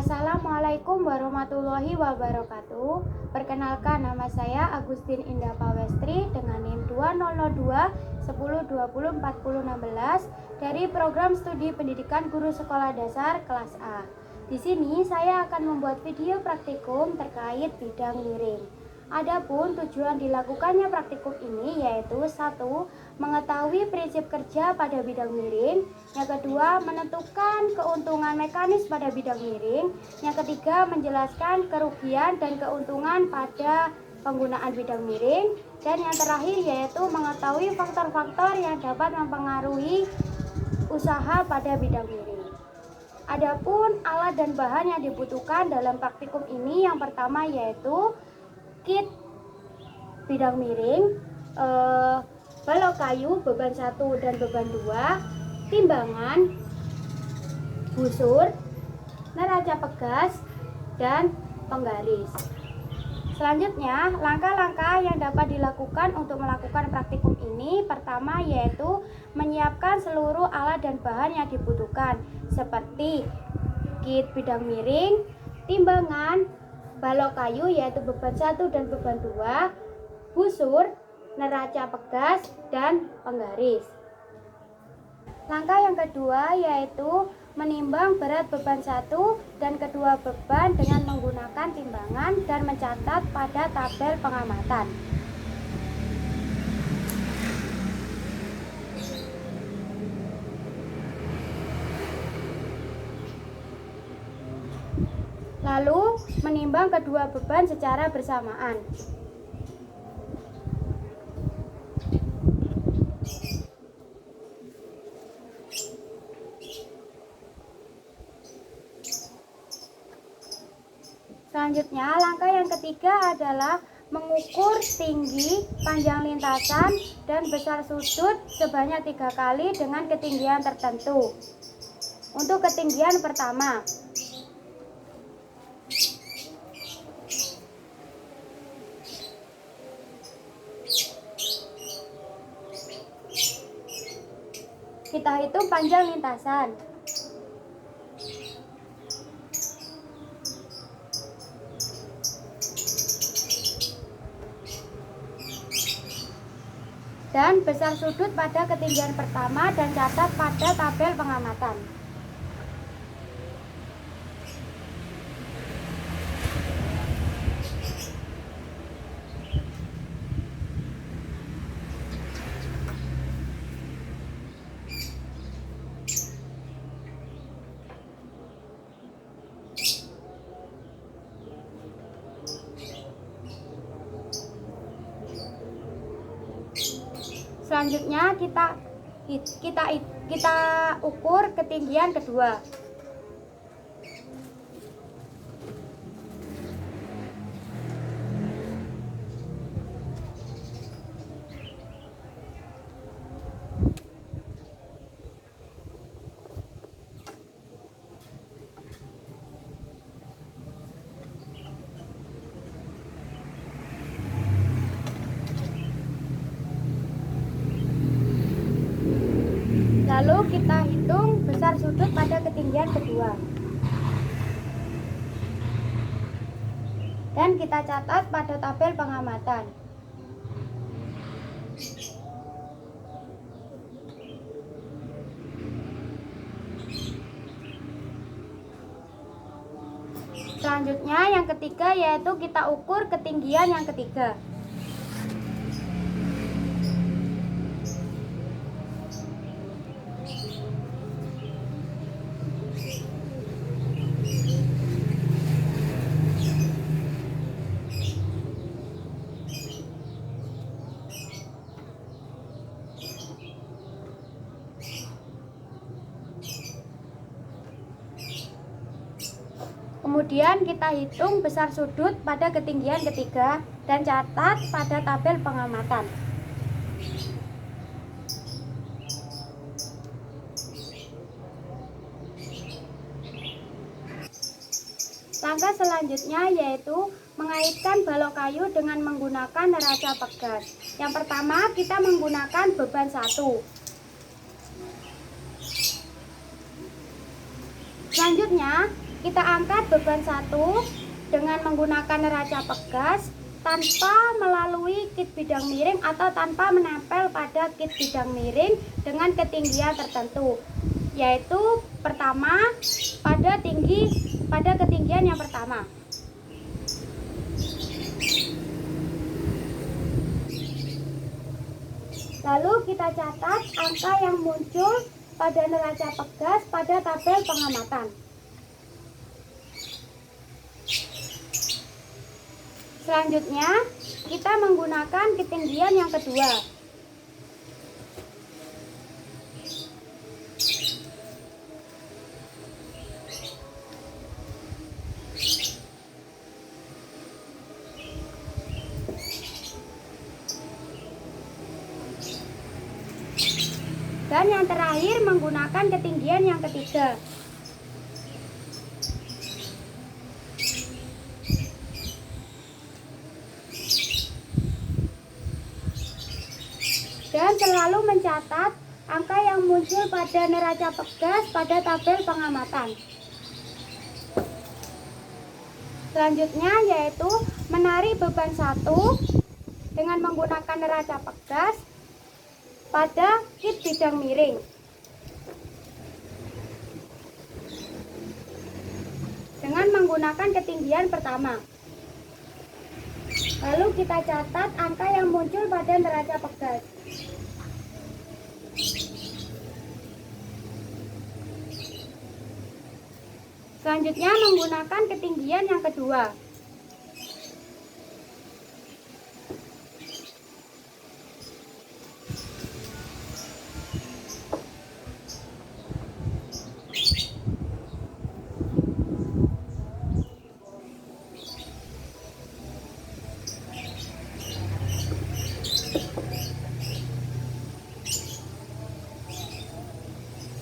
Assalamualaikum warahmatullahi wabarakatuh. Perkenalkan, nama saya Agustin Indah Pawestri dengan NIM 2002 10 20 40 16 dari program studi pendidikan guru sekolah dasar kelas A. Di sini saya akan membuat video praktikum terkait bidang miring. Adapun tujuan dilakukannya praktikum ini yaitu 1. Mengetahui prinsip kerja pada bidang miring. Yang kedua, menentukan keuntungan mekanis pada bidang miring. Yang ketiga, menjelaskan kerugian dan keuntungan pada penggunaan bidang miring. Dan yang terakhir yaitu mengetahui faktor-faktor yang dapat mempengaruhi usaha pada bidang miring. Adapun alat dan bahan yang dibutuhkan dalam praktikum ini, yang pertama yaitu kit bidang miring, balok kayu beban 1 dan beban 2, timbangan, busur, neraca pegas, dan penggaris. Selanjutnya, langkah-langkah yang dapat dilakukan untuk melakukan praktikum ini, pertama yaitu menyiapkan seluruh alat dan bahan yang dibutuhkan seperti kit bidang miring, timbangan, balok kayu yaitu beban 1 dan beban 2, busur, neraca pegas, dan penggaris. Langkah yang kedua yaitu menimbang berat beban 1 dan kedua beban dengan menggunakan timbangan dan mencatat pada tabel pengamatan. Lalu menimbang kedua beban secara bersamaan. Selanjutnya, langkah yang ketiga adalah mengukur tinggi, panjang lintasan, dan besar sudut sebanyak 3 kali dengan ketinggian tertentu. Untuk ketinggian pertama, kita hitung panjang lintasan. Dan besar sudut pada ketinggian pertama dan catat pada tabel pengamatan. Selanjutnya kita ukur ketinggian kedua. Lalu kita hitung besar sudut pada ketinggian kedua. Dan kita catat pada tabel pengamatan. Selanjutnya yang ketiga yaitu kita ukur ketinggian yang ketiga. Kemudian kita hitung besar sudut pada ketinggian ketiga dan catat pada tabel pengamatan. Langkah selanjutnya yaitu mengaitkan balok kayu dengan menggunakan neraca pegas. Yang pertama kita menggunakan beban 1. Selanjutnya kita angkat beban 1 dengan menggunakan neraca pegas tanpa melalui kit bidang miring atau tanpa menempel pada kit bidang miring dengan ketinggian tertentu, yaitu pertama pada ketinggian yang pertama. Lalu kita catat angka yang muncul pada neraca pegas pada tabel pengamatan. Selanjutnya, kita menggunakan ketinggian yang kedua. Dan yang terakhir menggunakan ketinggian yang ketiga. Dan selalu mencatat angka yang muncul pada neraca pegas pada tabel pengamatan. Selanjutnya yaitu menarik beban 1 dengan menggunakan neraca pegas pada kit bidang miring. Dengan menggunakan ketinggian pertama. Lalu kita catat angka yang muncul pada neraca pegas. Selanjutnya menggunakan ketinggian yang kedua.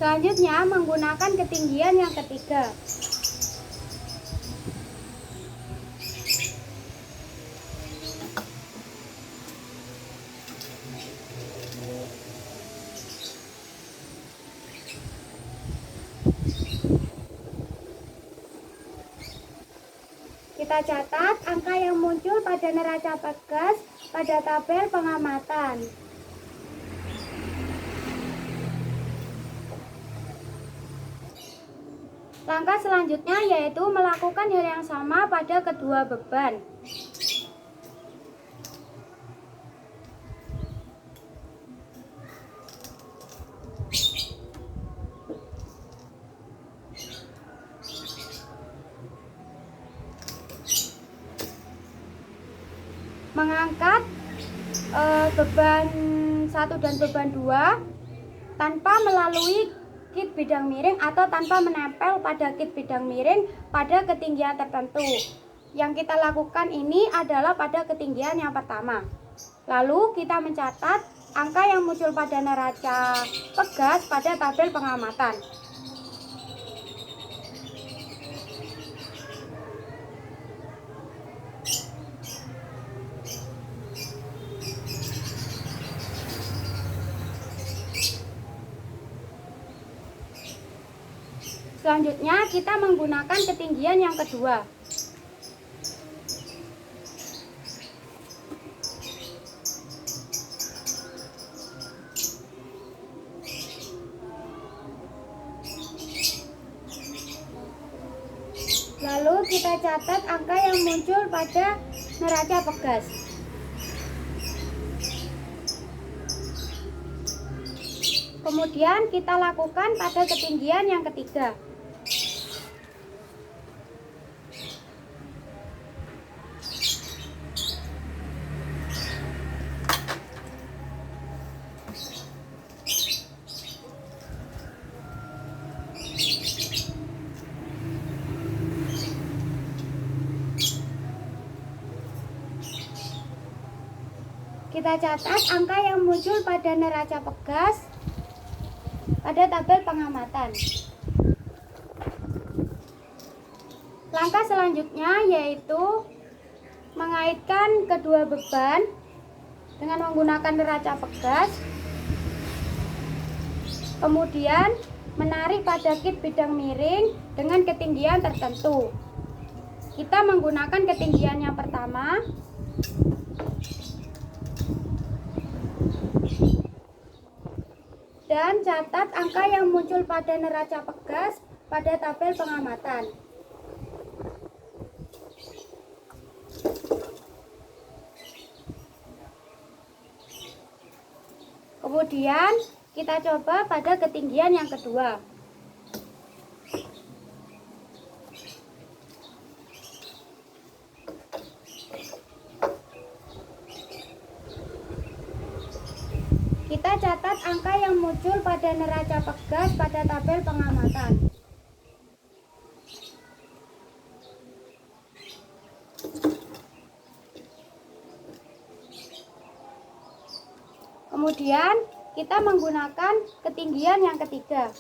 Selanjutnya menggunakan ketinggian yang ketiga. Kita catat angka yang muncul pada neraca pegas pada tabel pengamatan. Langkah selanjutnya yaitu melakukan hal yang sama pada kedua beban. Mengangkat beban 1 dan beban 2 tanpa melalui kit bidang miring atau tanpa menempel pada kit bidang miring pada ketinggian tertentu. Yang kita lakukan ini adalah pada ketinggian yang pertama. Lalu kita mencatat angka yang muncul pada neraca pegas pada tabel pengamatan. Selanjutnya kita menggunakan ketinggian yang kedua. Lalu kita catat angka yang muncul pada neraca pegas. Kemudian kita lakukan pada ketinggian yang ketiga. Kita catat angka yang muncul pada neraca pegas pada tabel pengamatan. Langkah selanjutnya yaitu mengaitkan kedua beban dengan menggunakan neraca pegas, kemudian menarik pada kit bidang miring dengan ketinggian tertentu. Kita menggunakan ketinggian yang pertama. Dan catat angka yang muncul pada neraca pegas pada tabel pengamatan. Kemudian kita coba pada ketinggian yang kedua. Kita catat angka yang muncul pada neraca pegas pada tabel pengamatan. Kemudian kita menggunakan ketinggian yang ketiga.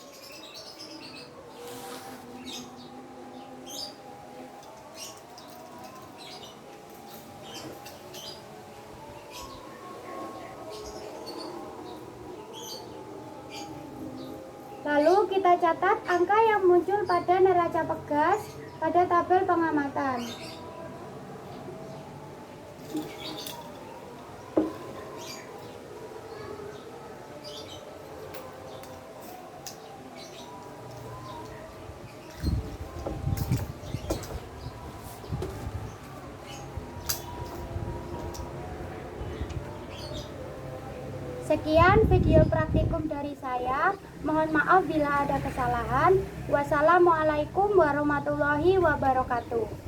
Lalu kita catat angka yang muncul pada neraca pegas pada tabel pengamatan. Sekian video praktikum dari saya. Mohon maaf bila ada kesalahan. Wassalamualaikum warahmatullahi wabarakatuh.